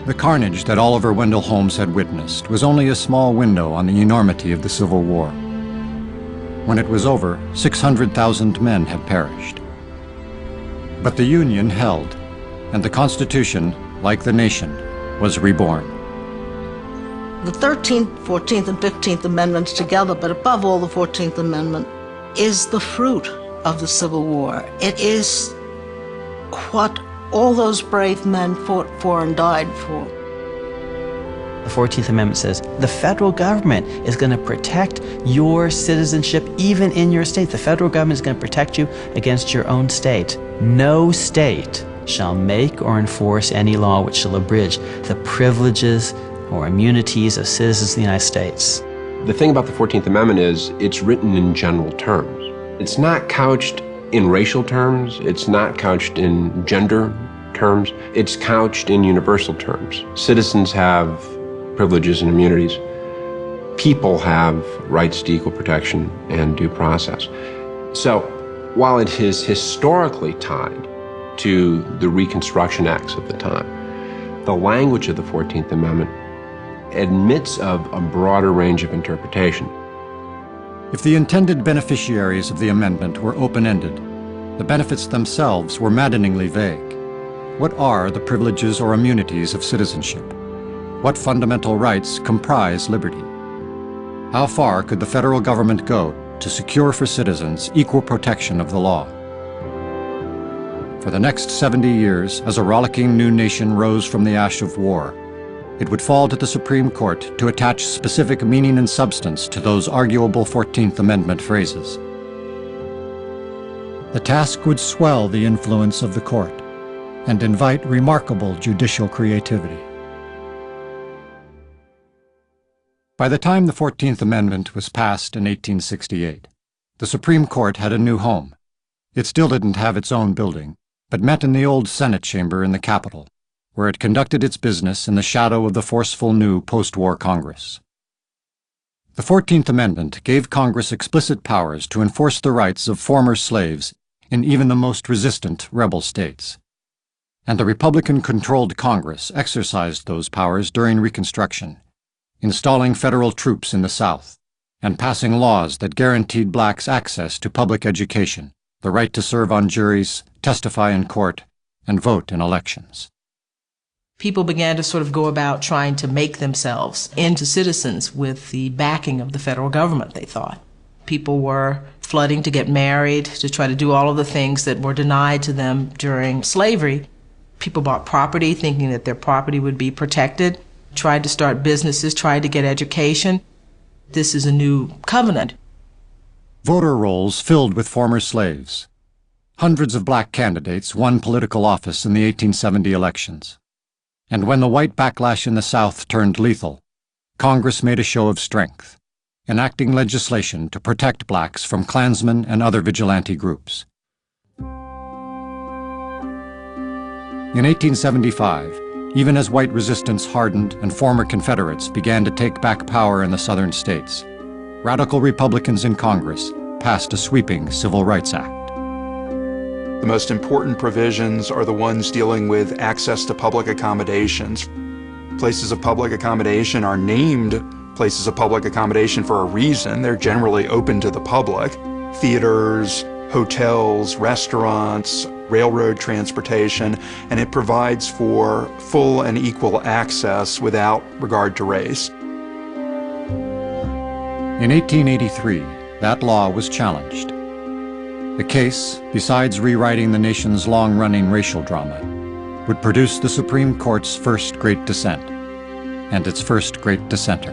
The carnage that Oliver Wendell Holmes had witnessed was only a small window on the enormity of the Civil War. When it was over, 600,000 men had perished. But the Union held, and the Constitution, like the nation, was reborn. The 13th, 14th, and 15th Amendments together, but above all the 14th Amendment, is the fruit of the Civil War. It is what all those brave men fought for and died for. The 14th Amendment says the federal government is going to protect your citizenship even in your state. The federal government is going to protect you against your own state. No state shall make or enforce any law which shall abridge the privileges or immunities of citizens of the United States. The thing about the 14th Amendment is it's written in general terms. It's not couched in racial terms. It's not couched in gender terms. It's couched in universal terms. Citizens have privileges and immunities. People have rights to equal protection and due process. So while it is historically tied to the Reconstruction Acts of the time, the language of the 14th Amendment admits of a broader range of interpretation. If the intended beneficiaries of the amendment were open-ended, the benefits themselves were maddeningly vague. What are the privileges or immunities of citizenship? What fundamental rights comprise liberty? How far could the federal government go to secure for citizens equal protection of the law? For the next 70 years, as a rollicking new nation rose from the ash of war, it would fall to the Supreme Court to attach specific meaning and substance to those arguable 14th Amendment phrases. The task would swell the influence of the court and invite remarkable judicial creativity. By the time the 14th Amendment was passed in 1868, the Supreme Court had a new home. It still didn't have its own building, but met in the old Senate chamber in the Capitol, where it conducted its business in the shadow of the forceful new post-war Congress. The 14th Amendment gave Congress explicit powers to enforce the rights of former slaves in even the most resistant rebel states. And the Republican-controlled Congress exercised those powers during Reconstruction, installing federal troops in the South and passing laws that guaranteed blacks access to public education, the right to serve on juries, testify in court, and vote in elections. People began to sort of go about trying to make themselves into citizens with the backing of the federal government, they thought. People were flooding to get married, to try to do all of the things that were denied to them during slavery. People bought property thinking that their property would be protected, tried to start businesses, tried to get education. This is a new covenant. Voter rolls filled with former slaves. Hundreds of black candidates won political office in the 1870 elections. And when the white backlash in the South turned lethal, Congress made a show of strength, enacting legislation to protect blacks from Klansmen and other vigilante groups. In 1875, even as white resistance hardened and former Confederates began to take back power in the southern states, radical Republicans in Congress passed a sweeping Civil Rights Act. The most important provisions are the ones dealing with access to public accommodations. Places of public accommodation are named places of public accommodation for a reason. They're generally open to the public. Theaters, hotels, restaurants, railroad transportation, and it provides for full and equal access without regard to race. In 1883, that law was challenged. The case, besides rewriting the nation's long-running racial drama, would produce the Supreme Court's first great dissent, and its first great dissenter.